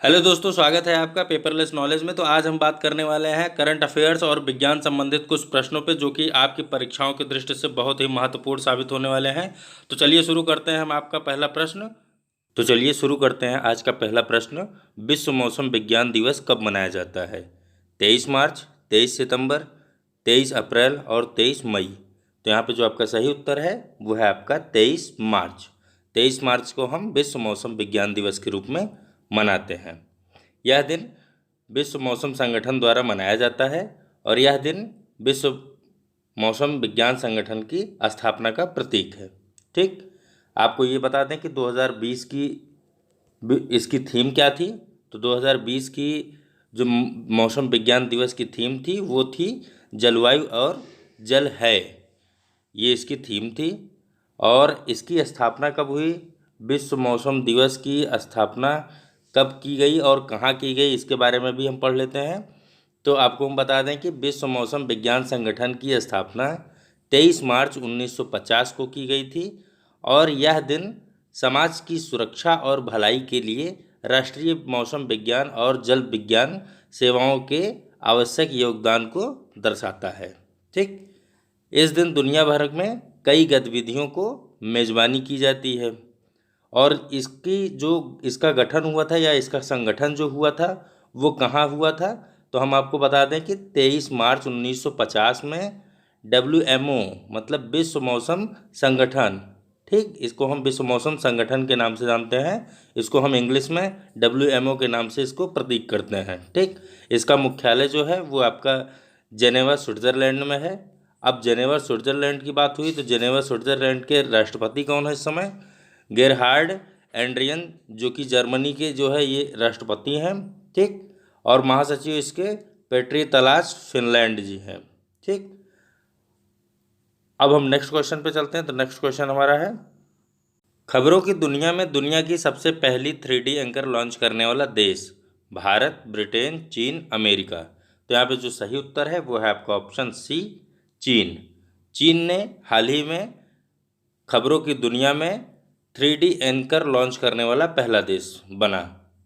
Hello दोस्तों, स्वागत है आपका पेपरलेस नॉलेज में। तो आज हम बात करने वाले हैं करंट अफेयर्स और विज्ञान संबंधित कुछ प्रश्नों पे, जो कि आपकी परीक्षाओं की दृष्टि से बहुत ही महत्वपूर्ण साबित होने वाले हैं। तो चलिए शुरू करते हैं हम आपका पहला प्रश्न। तो चलिए शुरू करते हैं आज का पहला प्रश्न। विश्व मौसम विज्ञान दिवस कब मनाया जाता है? 23 मार्च, 23 सितंबर, 23 अप्रैल और 23 मई। तो यहाँ पे जो आपका सही उत्तर है वो है आपका 23 मार्च। 23 मार्च को हम विश्व मौसम विज्ञान दिवस के रूप में मनाते हैं। यह दिन विश्व मौसम संगठन द्वारा मनाया जाता है और यह दिन विश्व मौसम विज्ञान संगठन की स्थापना का प्रतीक है। ठीक, आपको ये बता दें कि 2020 की इसकी थीम क्या थी। तो 2020 की जो मौसम विज्ञान दिवस की थीम थी वो थी जलवायु और जल है, ये इसकी थीम थी। और इसकी स्थापना कब हुई? विश्व मौसम दिवस की स्थापना कब की गई और कहाँ की गई, इसके बारे में भी हम पढ़ लेते हैं। तो आपको हम बता दें कि विश्व मौसम विज्ञान संगठन की स्थापना 23 मार्च 1950 को की गई थी और यह दिन समाज की सुरक्षा और भलाई के लिए राष्ट्रीय मौसम विज्ञान और जल विज्ञान सेवाओं के आवश्यक योगदान को दर्शाता है। ठीक, इस दिन दुनिया भर में कई गतिविधियों को मेज़बानी की जाती है और इसकी जो इसका गठन हुआ था या इसका संगठन जो हुआ था वो कहाँ हुआ था? तो हम आपको बता दें कि 23 मार्च 1950 में WMO मतलब विश्व मौसम संगठन, ठीक, इसको हम विश्व मौसम संगठन के नाम से जानते हैं। इसको हम इंग्लिश में WMO के नाम से इसको प्रतीक करते हैं। ठीक, इसका मुख्यालय जो है वो आपका जेनेवा स्विट्ज़रलैंड में है। अब जेनेवा स्विट्ज़रलैंड की बात हुई तो जेनेवा स्विट्ज़रलैंड के राष्ट्रपति कौन है इस समय? गेरहार्ड एंड्रियन, जो कि जर्मनी के जो है ये राष्ट्रपति हैं। ठीक, और महासचिव इसके पेट्री तलास फिनलैंड जी हैं। ठीक, अब हम नेक्स्ट क्वेश्चन पे चलते हैं। तो नेक्स्ट क्वेश्चन हमारा है, खबरों की दुनिया में दुनिया की सबसे पहली 3D एंकर लॉन्च करने वाला देश? भारत, ब्रिटेन, चीन, अमेरिका। तो यहाँ पे जो सही उत्तर है वो है आपका ऑप्शन सी, चीन। चीन ने हाल ही में खबरों की दुनिया में 3D एंकर लॉन्च करने वाला पहला देश बना।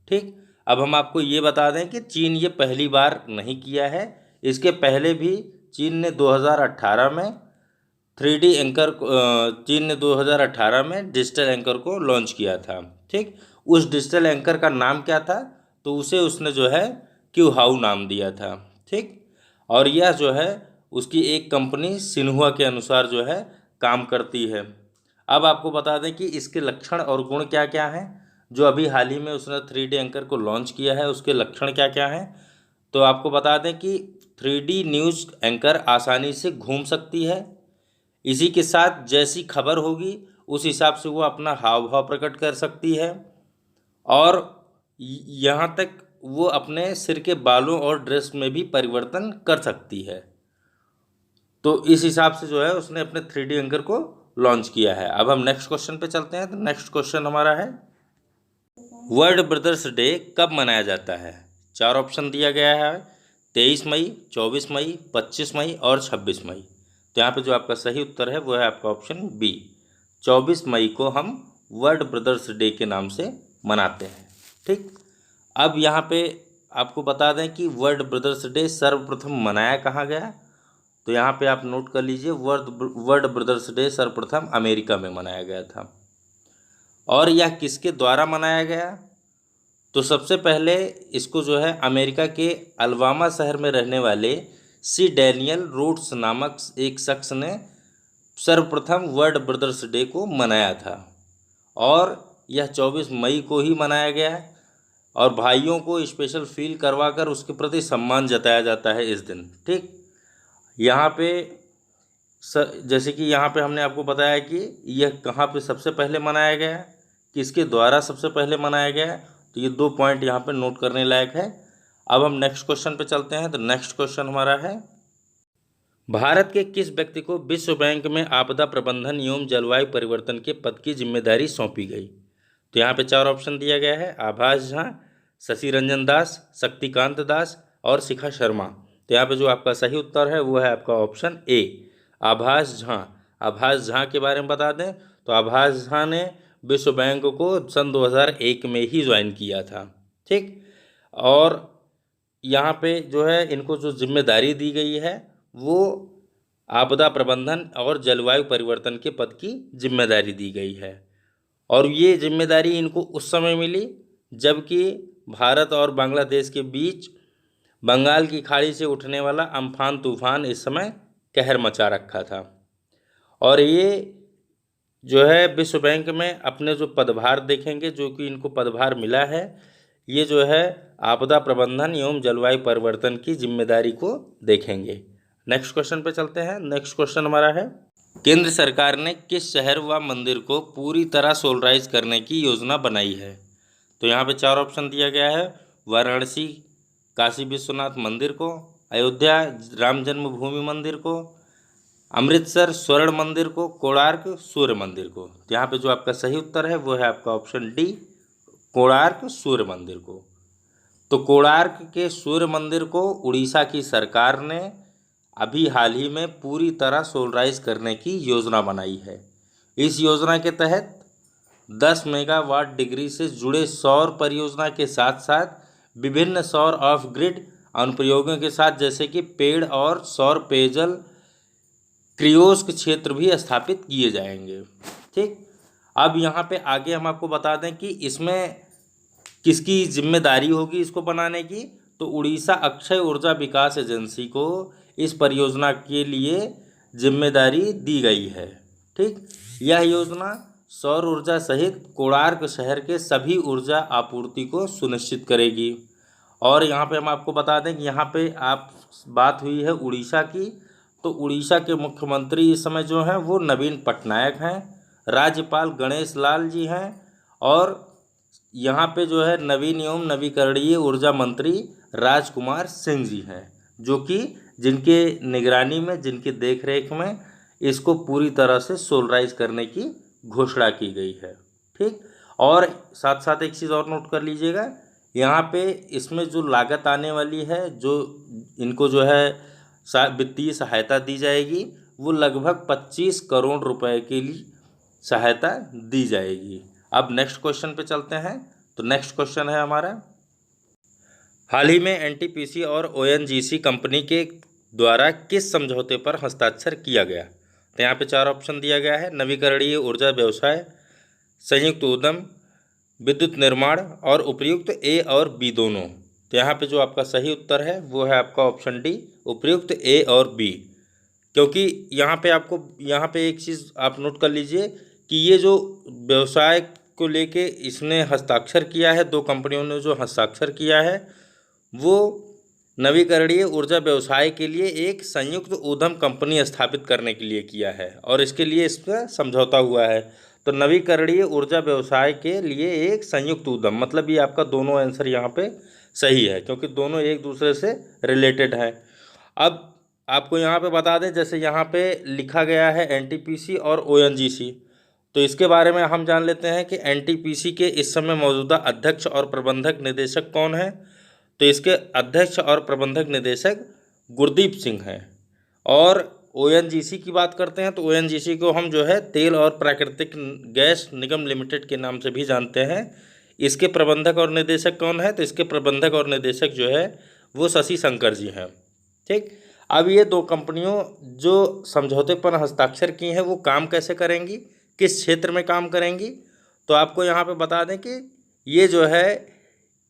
ठीक, अब हम आपको ये बता दें कि चीन ये पहली बार नहीं किया है, इसके पहले भी चीन ने 2018 में 3D एंकर चीन ने 2018 में डिजिटल एंकर को लॉन्च किया था। ठीक, उस डिजिटल एंकर का नाम क्या था? तो उसे उसने जो है क्यू हाउ नाम दिया था। ठीक, और यह जो है उसकी एक कंपनी सिन्हुआ के अनुसार जो है काम करती है। अब आपको बता दें कि इसके लक्षण और गुण क्या क्या हैं। जो अभी हाल ही में उसने 3D एंकर को लॉन्च किया है उसके लक्षण क्या क्या हैं। तो आपको बता दें कि 3D न्यूज़ एंकर आसानी से घूम सकती है, इसी के साथ जैसी खबर होगी उस हिसाब से वो अपना हाव भाव प्रकट कर सकती है और यहाँ तक वो अपने सिर के बालों और ड्रेस में भी परिवर्तन कर सकती है। तो इस हिसाब से जो है उसने अपने 3D एंकर को लॉन्च किया है। अब हम नेक्स्ट क्वेश्चन पे चलते हैं। तो नेक्स्ट क्वेश्चन हमारा है, वर्ल्ड ब्रदर्स डे कब मनाया जाता है? चार ऑप्शन दिया गया है, 23 मई, 24 मई, 25 मई और 26 मई। तो यहाँ पे जो आपका सही उत्तर है वो है आपका ऑप्शन बी, 24 मई को हम वर्ल्ड ब्रदर्स डे के नाम से मनाते हैं। ठीक, अब यहाँ पे आपको बता दें कि वर्ल्ड ब्रदर्स डे सर्वप्रथम मनाया कहाँ गया। तो यहाँ पे आप नोट कर लीजिए, वर्ल्ड ब्रदर्स डे सर्वप्रथम अमेरिका में मनाया गया था। और यह किसके द्वारा मनाया गया? तो सबसे पहले इसको जो है अमेरिका के अल्बामा शहर में रहने वाले सी डैनियल रोड्स नामक एक शख्स ने सर्वप्रथम वर्ल्ड ब्रदर्स डे को मनाया था और यह 24 मई को ही मनाया गया है और भाइयों को स्पेशल फील करवाकर उसके प्रति सम्मान जताया जाता है इस दिन। ठीक, यहाँ पे जैसे कि यहाँ पे हमने आपको बताया कि यह कहाँ पे सबसे पहले मनाया गया है, किसके द्वारा सबसे पहले मनाया गया है। तो ये दो पॉइंट यहाँ पे नोट करने लायक है। अब हम नेक्स्ट क्वेश्चन पे चलते हैं। तो नेक्स्ट क्वेश्चन हमारा है, भारत के किस व्यक्ति को विश्व बैंक में आपदा प्रबंधन एवं जलवायु परिवर्तन के पद की जिम्मेदारी सौंपी गई? तो यहाँ पे चार ऑप्शन दिया गया है, आभास झा, शशि रंजन दास, शक्तिकांत दास और शिखा शर्मा। तो यहाँ पे जो आपका सही उत्तर है वो है आपका ऑप्शन ए, आभास झा। आभास झा के बारे में बता दें तो आभास झा ने विश्व बैंक को सन 2001 में ही ज्वाइन किया था। ठीक, और यहाँ पे जो है इनको जो जिम्मेदारी दी गई है वो आपदा प्रबंधन और जलवायु परिवर्तन के पद की जिम्मेदारी दी गई है। और ये जिम्मेदारी इनको उस समय मिली जबकि भारत और बांग्लादेश के बीच बंगाल की खाड़ी से उठने वाला अम्फान तूफान इस समय कहर मचा रखा था। और ये जो है विश्व बैंक में अपने जो पदभार देखेंगे, जो कि इनको पदभार मिला है, ये जो है आपदा प्रबंधन एवं जलवायु परिवर्तन की जिम्मेदारी को देखेंगे। नेक्स्ट क्वेश्चन पे चलते हैं। नेक्स्ट क्वेश्चन हमारा है, केंद्र सरकार ने किस शहर व मंदिर को पूरी तरह सोलराइज करने की योजना बनाई है? तो यहाँ पे 4 ऑप्शन दिया गया है। वाराणसी काशी विश्वनाथ मंदिर को, अयोध्या राम जन्मभूमि मंदिर को, अमृतसर स्वर्ण मंदिर को, कोणार्क सूर्य मंदिर को। तो यहाँ पे जो आपका सही उत्तर है वो है आपका ऑप्शन डी, कोणार्क सूर्य मंदिर को। तो कोणार्क के सूर्य मंदिर को उड़ीसा की सरकार ने अभी हाल ही में पूरी तरह सोलराइज करने की योजना बनाई है। इस योजना के तहत 10 मेगावाट डिग्री से जुड़े सौर परियोजना के साथ साथ विभिन्न सौर ऑफ ग्रिड अनुप्रयोगों के साथ, जैसे कि पेड़ और सौर पेयजल कियोस्क क्षेत्र भी स्थापित किए जाएंगे। ठीक, अब यहाँ पे आगे हम आपको बता दें कि इसमें किसकी जिम्मेदारी होगी इसको बनाने की। तो उड़ीसा अक्षय ऊर्जा विकास एजेंसी को इस परियोजना के लिए जिम्मेदारी दी गई है। ठीक, यह योजना सौर ऊर्जा सहित कोणार्क शहर के सभी ऊर्जा आपूर्ति को सुनिश्चित करेगी। और यहाँ पे हम आपको बता दें कि यहाँ पे आप बात हुई है उड़ीसा की, तो उड़ीसा के मुख्यमंत्री इस समय जो हैं वो नवीन पटनायक हैं, राज्यपाल गणेश लाल जी हैं, और यहाँ पे जो है नवीन एवं नवीकरणीय ऊर्जा मंत्री राजकुमार सिंह जी हैं, जो कि जिनके निगरानी में, जिनकी देखरेख में इसको पूरी तरह से सोलराइज करने की घोषणा की गई है। ठीक, और साथ साथ एक चीज़ और नोट कर लीजिएगा, यहाँ पे इसमें जो लागत आने वाली है, जो इनको जो है वित्तीय सहायता दी जाएगी, वो लगभग 25 करोड़ रुपए के लिए सहायता दी जाएगी। अब नेक्स्ट क्वेश्चन पे चलते हैं। तो नेक्स्ट क्वेश्चन है हमारा, हाल ही में एनटीपीसी और ओएनजीसी कंपनी के द्वारा किस समझौते पर हस्ताक्षर किया गया? तो यहाँ पे 4 ऑप्शन दिया गया है। नवीकरणीय ऊर्जा व्यवसाय, संयुक्त उद्यम, विद्युत निर्माण और उपयुक्त ए और बी दोनों। तो यहाँ पे जो आपका सही उत्तर है वो है आपका ऑप्शन डी, उपयुक्त ए और बी। क्योंकि यहाँ पे एक चीज़ आप नोट कर लीजिए कि ये जो व्यवसाय को लेके इसने हस्ताक्षर किया है, 2 कंपनियों ने जो हस्ताक्षर किया है वो नवीकरणीय ऊर्जा व्यवसाय के लिए एक संयुक्त उद्यम कंपनी स्थापित करने के लिए किया है, और इसके लिए इसका समझौता हुआ है। तो नवीकरणीय ऊर्जा व्यवसाय के लिए एक संयुक्त उद्यम, मतलब ये आपका दोनों आंसर यहाँ पे सही है, क्योंकि दोनों एक दूसरे से रिलेटेड है। अब आपको यहाँ पे बता दें, जैसे यहाँ पे लिखा गया है एनटीपीसी और ओएनजीसी, तो इसके बारे में हम जान लेते हैं कि एनटीपीसी के इस समय मौजूदा अध्यक्ष और प्रबंधक निदेशक कौन है। तो इसके अध्यक्ष और प्रबंधक निदेशक गुरदीप सिंह हैं। और ओएनजीसी की बात करते हैं तो ओएनजीसी को हम जो है तेल और प्राकृतिक गैस निगम लिमिटेड के नाम से भी जानते हैं। इसके प्रबंधक और निदेशक कौन है? तो इसके प्रबंधक और निदेशक जो है वो शशि शंकर जी हैं। ठीक, अब ये 2 कंपनियों जो समझौते पर हस्ताक्षर की हैं वो काम कैसे करेंगी, किस क्षेत्र में काम करेंगी? तो आपको यहाँ पे बता दें कि ये जो है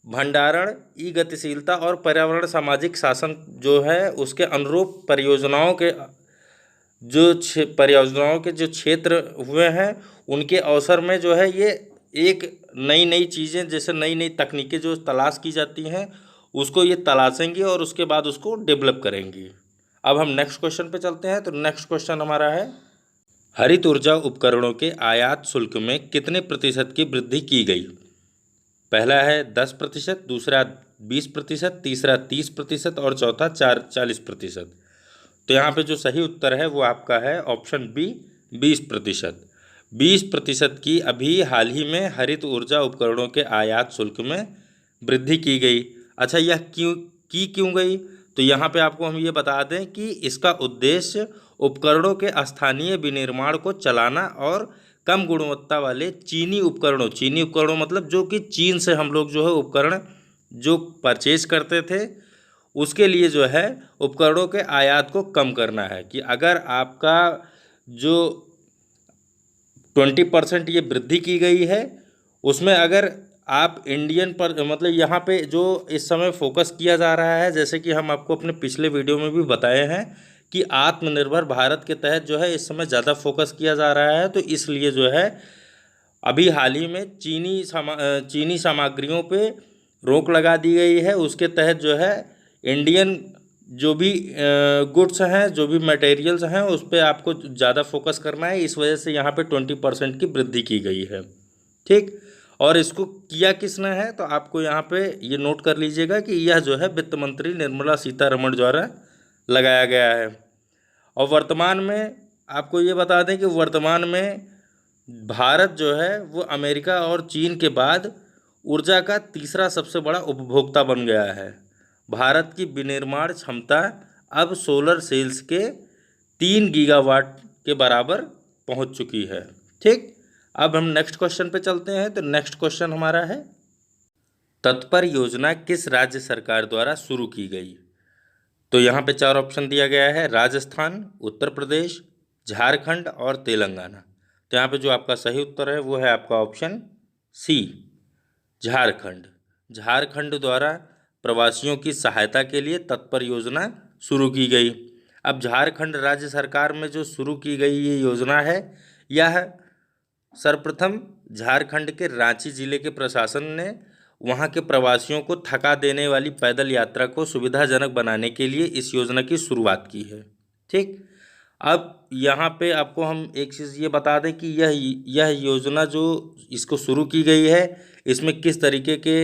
भंडारण, ई गतिशीलता और पर्यावरण सामाजिक शासन जो है उसके अनुरूप परियोजनाओं के जो क्षेत्र हुए हैं उनके अवसर में जो है ये एक नई चीज़ें, जैसे नई तकनीकें जो तलाश की जाती हैं उसको ये तलाशेंगी और उसके बाद उसको डेवलप करेंगी। अब हम नेक्स्ट क्वेश्चन पे चलते हैं। तो नेक्स्ट क्वेश्चन हमारा है, हरित ऊर्जा उपकरणों के आयात शुल्क में कितने प्रतिशत की वृद्धि की गई? पहला है 10%, दूसरा 20%, तीसरा 30% और चौथा 40%। तो यहाँ पे जो सही उत्तर है वो आपका है ऑप्शन बी, 20%। 20% की अभी हाल ही में हरित ऊर्जा उपकरणों के आयात शुल्क में वृद्धि की गई। अच्छा, यह क्यों गई? तो यहाँ पे आपको हम ये बता दें कि इसका उद्देश्य उपकरणों के स्थानीय विनिर्माण को चलाना और कम गुणवत्ता वाले चीनी उपकरणों मतलब जो कि चीन से हम लोग जो है उपकरण जो परचेज करते थे उसके लिए जो है उपकरणों के आयात को कम करना है, कि अगर आपका जो 20% ये वृद्धि की गई है उसमें अगर आप इंडियन पर मतलब यहाँ पे जो इस समय फोकस किया जा रहा है, जैसे कि हम आपको अपने पिछले वीडियो में भी बताए हैं कि आत्मनिर्भर भारत के तहत जो है इस समय ज़्यादा फोकस किया जा रहा है, तो इसलिए जो है अभी हाल ही में चीनी सामग्रियों पे रोक लगा दी गई है। उसके तहत जो है इंडियन जो भी गुड्स हैं, जो भी मटेरियल्स हैं, उस पर आपको ज़्यादा फोकस करना है। इस वजह से यहाँ पे 20% की वृद्धि की गई है। ठीक, और इसको किया किसने है, तो आपको यहाँ पे ये नोट कर लीजिएगा कि यह जो है वित्त मंत्री निर्मला सीतारमण द्वारा लगाया गया है। और वर्तमान में आपको ये बता दें कि वर्तमान में भारत जो है वो अमेरिका और चीन के बाद ऊर्जा का तीसरा सबसे बड़ा उपभोक्ता बन गया है। भारत की विनिर्माण क्षमता अब सोलर सेल्स के 3 गीगावाट के बराबर पहुंच चुकी है। ठीक, अब हम नेक्स्ट क्वेश्चन पे चलते हैं। तो नेक्स्ट क्वेश्चन हमारा है, तत्पर योजना किस राज्य सरकार द्वारा शुरू की गई? तो यहाँ पे 4 ऑप्शन दिया गया है, राजस्थान, उत्तर प्रदेश, झारखंड और तेलंगाना। तो यहाँ पे जो आपका सही उत्तर है वो है आपका ऑप्शन सी, झारखंड। झारखंड द्वारा प्रवासियों की सहायता के लिए तत्पर योजना शुरू की गई। अब झारखंड राज्य सरकार में जो शुरू की गई ये योजना है, यह सर्वप्रथम झारखंड के रांची जिले के प्रशासन ने वहां के प्रवासियों को थका देने वाली पैदल यात्रा को सुविधाजनक बनाने के लिए इस योजना की शुरुआत की है। ठीक, अब यहाँ पे आपको हम एक चीज़ ये बता दें कि यह योजना जो इसको शुरू की गई है, इसमें किस तरीके के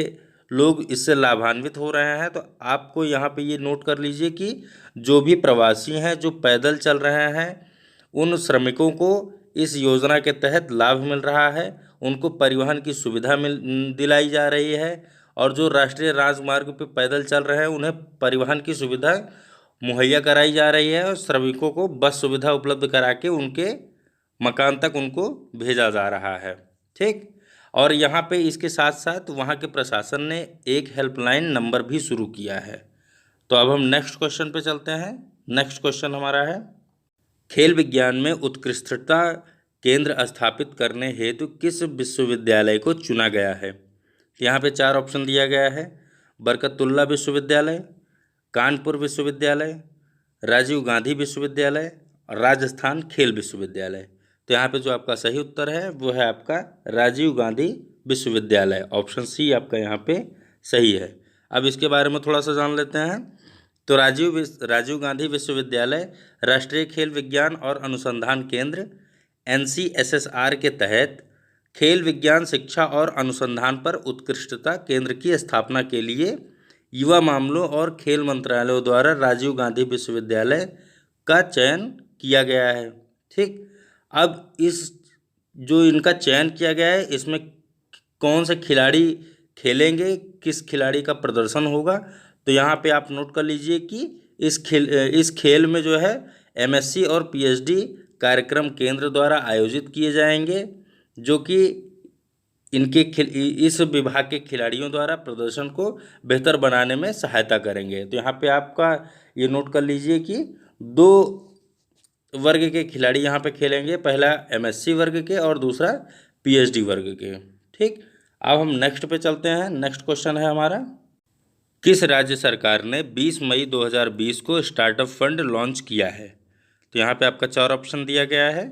लोग इससे लाभान्वित हो रहे हैं। तो आपको यहाँ पे ये नोट कर लीजिए कि जो भी प्रवासी हैं जो पैदल चल रहे हैं, उन श्रमिकों को इस योजना के तहत लाभ मिल रहा है, उनको परिवहन की सुविधा दिलाई जा रही है, और जो राष्ट्रीय राजमार्ग पे पैदल चल रहे हैं उन्हें परिवहन की सुविधा मुहैया कराई जा रही है, और श्रमिकों को बस सुविधा उपलब्ध करा के उनके मकान तक उनको भेजा जा रहा है। ठीक, और यहाँ पे इसके साथ साथ वहाँ के प्रशासन ने एक हेल्पलाइन नंबर भी शुरू किया है। तो अब हम नेक्स्ट क्वेश्चन पे चलते हैं। नेक्स्ट क्वेश्चन हमारा है, खेल विज्ञान में उत्कृष्टता केंद्र स्थापित करने हेतु किस विश्वविद्यालय को चुना गया है? यहाँ पे 4 ऑप्शन दिया गया है, बरकतुल्ला विश्वविद्यालय, कानपुर विश्वविद्यालय, राजीव गांधी विश्वविद्यालय और राजस्थान खेल विश्वविद्यालय। तो यहाँ पे जो आपका सही उत्तर है वो है आपका राजीव गांधी विश्वविद्यालय। ऑप्शन सी आपका यहाँ पे सही है। अब इसके बारे में थोड़ा सा जान लेते हैं। तो राजीव गांधी विश्वविद्यालय राष्ट्रीय खेल विज्ञान और अनुसंधान केंद्र NCSSR के तहत खेल विज्ञान शिक्षा और अनुसंधान पर उत्कृष्टता केंद्र की स्थापना के लिए युवा मामलों और खेल मंत्रालय द्वारा राजीव गांधी विश्वविद्यालय का चयन किया गया है। ठीक, अब इस जो इनका चयन किया गया है, इसमें कौन से खिलाड़ी खेलेंगे, किस खिलाड़ी का प्रदर्शन होगा, तो यहाँ पे आप नोट कर लीजिए कि इस खेल में जो है MSc और PhD कार्यक्रम केंद्र द्वारा आयोजित किए जाएंगे, जो कि इस विभाग के खिलाड़ियों द्वारा प्रदर्शन को बेहतर बनाने में सहायता करेंगे। तो यहाँ पे आपका ये नोट कर लीजिए कि 2 वर्ग के खिलाड़ी यहाँ पे खेलेंगे, पहला MSc वर्ग के और दूसरा PhD वर्ग के। ठीक, अब हम नेक्स्ट पे चलते हैं। नेक्स्ट क्वेश्चन है हमारा, किस राज्य सरकार ने 20 मई 2020 को स्टार्टअप फंड लॉन्च किया है? तो यहाँ पे आपका 4 ऑप्शन दिया गया है,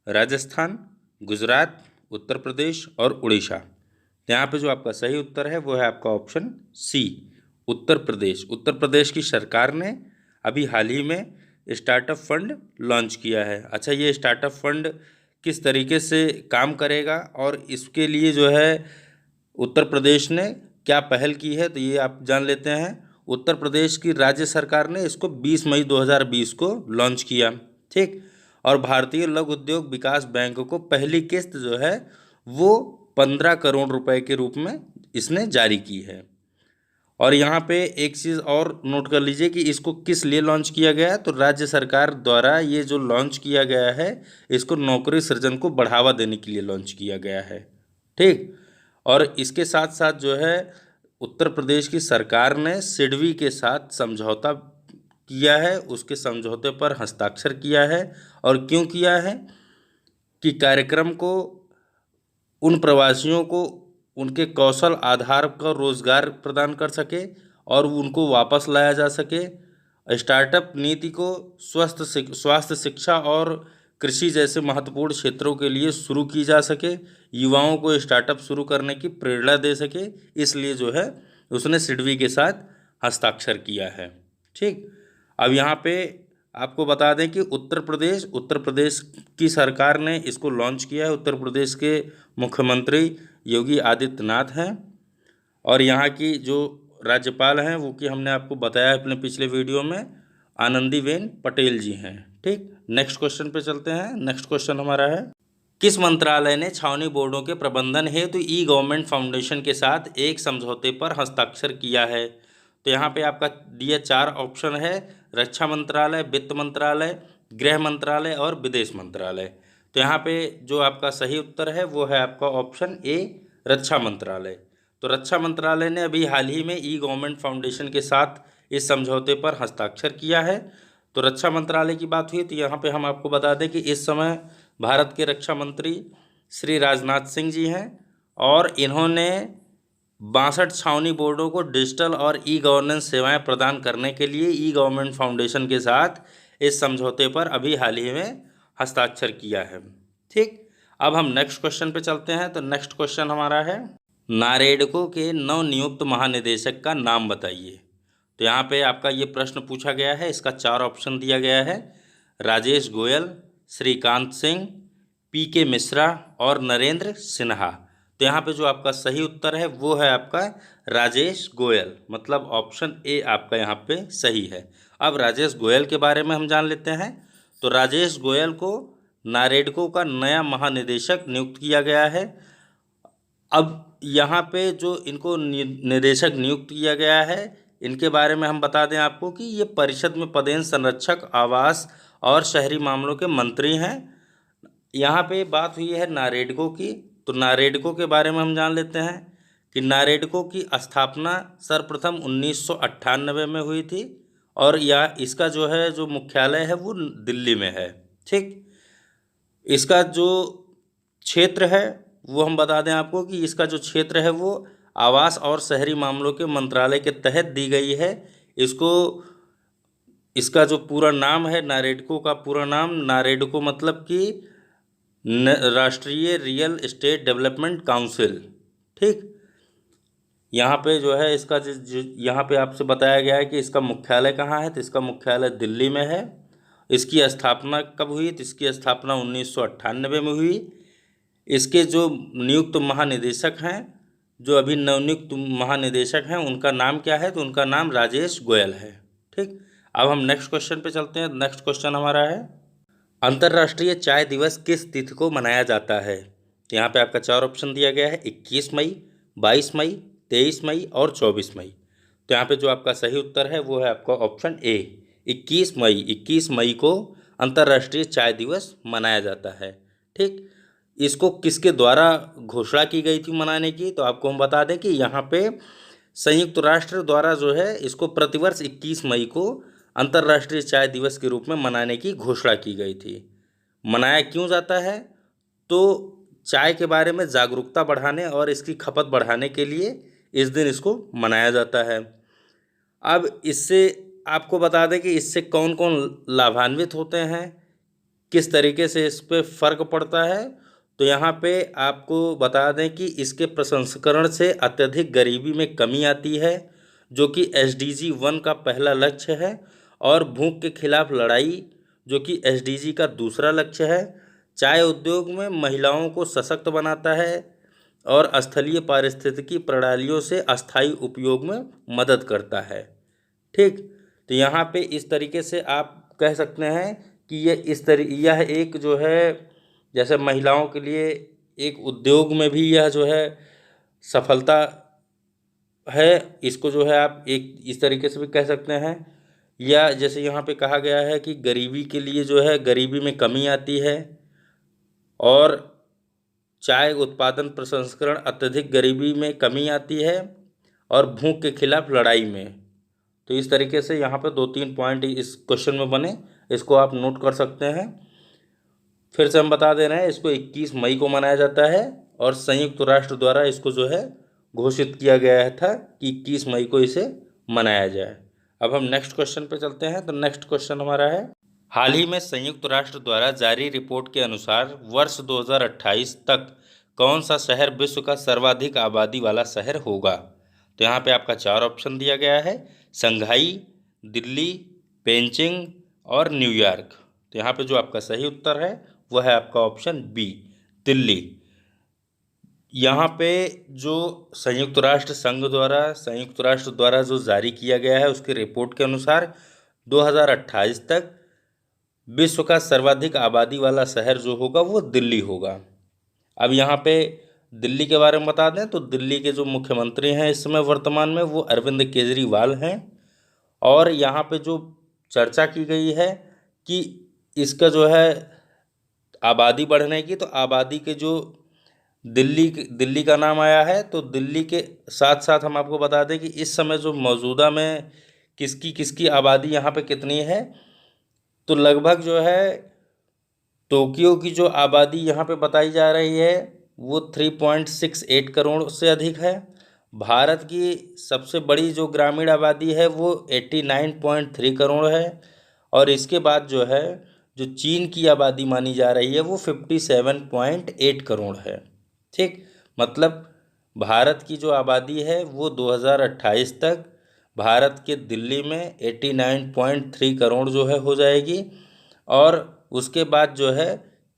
राजस्थान, गुजरात, उत्तर प्रदेश और उड़ीसा। तो यहाँ पे जो आपका सही उत्तर है वो है आपका ऑप्शन सी, उत्तर प्रदेश। उत्तर प्रदेश की सरकार ने अभी हाल ही में स्टार्टअप फंड लॉन्च किया है। अच्छा, ये स्टार्टअप फंड किस तरीके से काम करेगा और इसके लिए जो है उत्तर प्रदेश ने क्या पहल की है, तो ये आप जान लेते हैं। उत्तर प्रदेश की राज्य सरकार ने इसको 20 मई 2020 को लॉन्च किया। ठीक, और भारतीय लघु उद्योग विकास बैंक को पहली किस्त जो है वो 15 करोड़ रुपए के रूप में इसने जारी की है। और यहाँ पे एक चीज़ और नोट कर लीजिए कि इसको किस लिए लॉन्च किया गया है, तो राज्य सरकार द्वारा ये जो लॉन्च किया गया है इसको नौकरी सृजन को बढ़ावा देने के लिए लॉन्च किया गया है। ठीक, और इसके साथ साथ जो है उत्तर प्रदेश की सरकार ने सिडबी के साथ समझौता किया है, उसके समझौते पर हस्ताक्षर किया है। और क्यों किया है कि कार्यक्रम को उन प्रवासियों को उनके कौशल आधार पर रोजगार प्रदान कर सके और उनको वापस लाया जा सके। स्टार्टअप नीति को स्वास्थ्य शिक्षा और कृषि जैसे महत्वपूर्ण क्षेत्रों के लिए शुरू की जा सके, युवाओं को स्टार्टअप शुरू करने की प्रेरणा दे सके, इसलिए जो है उसने सिडबी के साथ हस्ताक्षर किया है। ठीक, अब यहाँ पे आपको बता दें कि उत्तर प्रदेश की सरकार ने इसको लॉन्च किया है। उत्तर प्रदेश के मुख्यमंत्री योगी आदित्यनाथ हैं और यहाँ की जो राज्यपाल हैं वो कि हमने आपको बताया अपने पिछले वीडियो में, आनंदीबेन पटेल जी हैं। ठीक, नेक्स्ट क्वेश्चन पे चलते हैं। नेक्स्ट क्वेश्चन हमारा है, किस मंत्रालय ने छावनी बोर्डों के प्रबंधन हेतु ई गवर्नमेंट फाउंडेशन के साथ एक समझौते पर हस्ताक्षर किया है? तो यहाँ पे आपका दिया 4 ऑप्शन है, रक्षा मंत्रालय, वित्त मंत्रालय, गृह मंत्रालय और विदेश मंत्रालय। तो यहाँ पे जो आपका सही उत्तर है वो है आपका ऑप्शन ए, रक्षा मंत्रालय। तो रक्षा मंत्रालय ने अभी हाल ही में ई गवर्नमेंट फाउंडेशन के साथ इस समझौते पर हस्ताक्षर किया है। तो रक्षा मंत्रालय की बात हुई तो यहाँ पे हम आपको बता दें कि इस समय भारत के रक्षा मंत्री श्री राजनाथ सिंह जी हैं और इन्होंने 62 छावनी बोर्डों को डिजिटल और ई गवर्नेंस सेवाएं प्रदान करने के लिए ई गवर्नमेंट फाउंडेशन के साथ इस समझौते पर अभी हाल ही में हस्ताक्षर किया है। ठीक, अब हम नेक्स्ट क्वेश्चन पे चलते हैं। तो नेक्स्ट क्वेश्चन हमारा है, नारेडको के नवनियुक्त महानिदेशक का नाम बताइए। तो यहाँ पे आपका ये प्रश्न पूछा गया है, इसका 4 ऑप्शन दिया गया है, राजेश गोयल, श्रीकांत सिंह, पीके मिश्रा और नरेंद्र सिन्हा। तो यहाँ पे जो आपका सही उत्तर है वो है आपका राजेश गोयल, मतलब ऑप्शन ए आपका यहाँ पे सही है। अब राजेश गोयल के बारे में हम जान लेते हैं। तो राजेश गोयल को नारेडको का नया महानिदेशक नियुक्त किया गया है। अब यहाँ पे जो इनको निदेशक नियुक्त किया गया है, इनके बारे में हम बता दें आपको कि ये परिषद में पदेन संरक्षक, आवास और शहरी मामलों के मंत्री हैं। यहाँ पे बात हुई है नारेडको की, तो नारेडको के बारे में हम जान लेते हैं कि नारेडको की स्थापना सर्वप्रथम 1998 में हुई थी और यह इसका जो है जो मुख्यालय है वो दिल्ली में है। ठीक, इसका जो क्षेत्र है वो हम बता दें आपको कि इसका जो क्षेत्र है वो आवास और शहरी मामलों के मंत्रालय के तहत दी गई है। इसका जो पूरा नाम है, नारेडको का पूरा नाम, नारेडको मतलब कि राष्ट्रीय रियल एस्टेट डेवलपमेंट काउंसिल। ठीक, यहाँ पे जो है इसका यहाँ पे आपसे बताया गया है कि इसका मुख्यालय कहाँ है, तो इसका मुख्यालय दिल्ली में है। इसकी स्थापना कब हुई, तो इसकी स्थापना 1998 में हुई। इसके जो नियुक्त महानिदेशक हैं, जो अभी नवनियुक्त महानिदेशक हैं, उनका नाम क्या है, तो उनका नाम राजेश गोयल है। ठीक, अब हम नेक्स्ट क्वेश्चन पे चलते हैं। नेक्स्ट क्वेश्चन हमारा है, अंतर्राष्ट्रीय चाय दिवस किस तिथि को मनाया जाता है? यहाँ पे आपका 4 ऑप्शन दिया गया है, 21 मई, 22 मई, 23 मई और 24 मई। तो यहाँ पे जो आपका सही उत्तर है वो है आपका ऑप्शन ए, 21 मई। 21 मई को अंतर्राष्ट्रीय चाय दिवस मनाया जाता है। ठीक, इसको किसके द्वारा घोषणा की गई थी मनाने की, तो आपको हम बता दें कि यहाँ पे संयुक्त राष्ट्र द्वारा जो है इसको प्रतिवर्ष 21 मई को अंतर्राष्ट्रीय चाय दिवस के रूप में मनाने की घोषणा की गई थी। मनाया क्यों जाता है, तो चाय के बारे में जागरूकता बढ़ाने और इसकी खपत बढ़ाने के लिए इस दिन इसको मनाया जाता है। अब इससे आपको बता दें कि इससे कौन कौन लाभान्वित होते हैं, किस तरीके से इस पर फ़र्क पड़ता है। तो यहाँ पे आपको बता दें कि इसके प्रसंस्करण से अत्यधिक गरीबी में कमी आती है, जो कि SDG 1 का पहला लक्ष्य है, और भूख के खिलाफ लड़ाई, जो कि SDG का दूसरा लक्ष्य है। चाय उद्योग में महिलाओं को सशक्त बनाता है और स्थलीय पारिस्थितिकी प्रणालियों से अस्थायी उपयोग में मदद करता है। ठीक, तो यहाँ पे इस तरीके से आप कह सकते हैं कि यह एक जो है जैसे महिलाओं के लिए एक उद्योग में भी यह जो है सफलता है, इसको जो है आप एक इस तरीके से भी कह सकते हैं। या जैसे यहाँ पे कहा गया है कि गरीबी के लिए जो है गरीबी में कमी आती है और चाय उत्पादन प्रसंस्करण अत्यधिक गरीबी में कमी आती है और भूख के खिलाफ लड़ाई में। तो इस तरीके से यहाँ पे 2-3 पॉइंट इस क्वेश्चन में बने, इसको आप नोट कर सकते हैं। फिर से हम बता दे रहे हैं, इसको 21 मई को मनाया जाता है और संयुक्त राष्ट्र द्वारा इसको जो है घोषित किया गया था कि 21 मई को इसे मनाया जाए। अब हम नेक्स्ट क्वेश्चन पे चलते हैं। तो नेक्स्ट क्वेश्चन हमारा है, हाल ही में संयुक्त राष्ट्र द्वारा जारी रिपोर्ट के अनुसार वर्ष 2028 तक कौन सा शहर विश्व का सर्वाधिक आबादी वाला शहर होगा? तो यहाँ पे आपका 4 ऑप्शन दिया गया है, संघाई, दिल्ली, पेंचिंग और न्यूयॉर्क। तो यहाँ पे जो आपका सही उत्तर है वह है आपका ऑप्शन बी, दिल्ली। यहाँ पे जो संयुक्त राष्ट्र द्वारा जो जारी किया गया है उसकी रिपोर्ट के अनुसार 2028 तक विश्व का सर्वाधिक आबादी वाला शहर जो होगा वो दिल्ली होगा। अब यहाँ पे दिल्ली के बारे में बता दें तो दिल्ली के जो मुख्यमंत्री हैं इस समय वर्तमान में वो अरविंद केजरीवाल हैं। और यहाँ पे जो चर्चा की गई है कि इसका जो है आबादी बढ़ने की, तो आबादी के जो दिल्ली का नाम आया है। तो दिल्ली के साथ साथ हम आपको बता दें कि इस समय जो मौजूदा में किसकी आबादी यहाँ पे कितनी है, तो लगभग जो है टोक्यो की जो आबादी यहाँ पे बताई जा रही है वो 3.68 करोड़ से अधिक है। भारत की सबसे बड़ी जो ग्रामीण आबादी है वो 89.3 करोड़ है। और इसके बाद जो है जो चीन की आबादी मानी जा रही है वो 57.8 करोड़ है। ठीक, मतलब भारत की जो आबादी है वो 2028 तक भारत के दिल्ली में 89.3 करोड़ जो है हो जाएगी। और उसके बाद जो है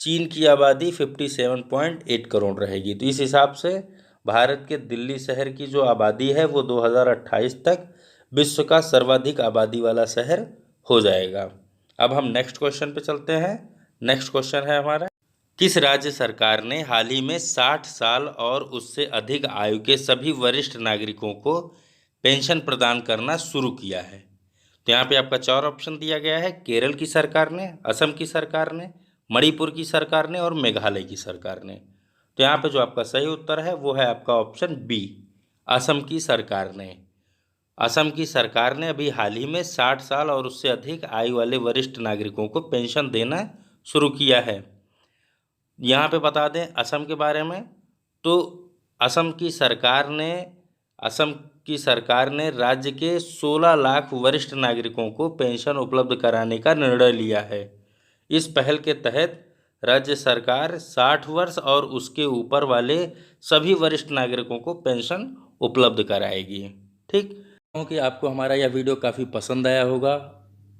चीन की आबादी 57.8 करोड़ रहेगी। तो इस हिसाब से भारत के दिल्ली शहर की जो आबादी है वो 2028 तक विश्व का सर्वाधिक आबादी वाला शहर हो जाएगा। अब हम नेक्स्ट क्वेश्चन पे चलते हैं। नेक्स्ट क्वेश्चन है हमारा, किस राज्य सरकार ने हाल ही में 60 साल और उससे अधिक आयु के सभी वरिष्ठ नागरिकों को पेंशन प्रदान करना शुरू किया है? तो यहाँ पे आपका 4 ऑप्शन दिया गया है, केरल की सरकार ने, असम की सरकार ने, मणिपुर की सरकार ने और मेघालय की सरकार ने। तो यहाँ पे जो आपका सही उत्तर है वो है आपका ऑप्शन बी, असम की सरकार ने। असम की सरकार ने अभी हाल ही में 60 साल और उससे अधिक आयु वाले वरिष्ठ नागरिकों को पेंशन देना शुरू किया है। यहाँ पे बता दें असम के बारे में, तो असम की सरकार ने राज्य के 16 लाख वरिष्ठ नागरिकों को पेंशन उपलब्ध कराने का निर्णय लिया है। इस पहल के तहत राज्य सरकार 60 वर्ष और उसके ऊपर वाले सभी वरिष्ठ नागरिकों को पेंशन उपलब्ध कराएगी। ठीक, क्योंकि आपको हमारा यह वीडियो काफ़ी पसंद आया होगा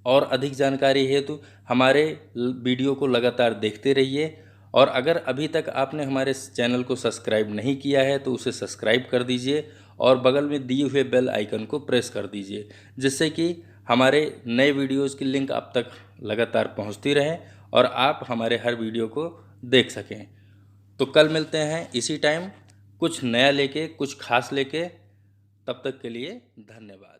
और अधिक जानकारी हेतु हमारे वीडियो को लगातार देखते रहिए। और अगर अभी तक आपने हमारे चैनल को सब्सक्राइब नहीं किया है तो उसे सब्सक्राइब कर दीजिए और बगल में दिए हुए बेल आइकन को प्रेस कर दीजिए, जिससे कि हमारे नए वीडियोज़ की लिंक आप तक लगातार पहुंचती रहे और आप हमारे हर वीडियो को देख सकें। तो कल मिलते हैं इसी टाइम कुछ नया लेके, कुछ खास लेके। तब तक के लिए धन्यवाद।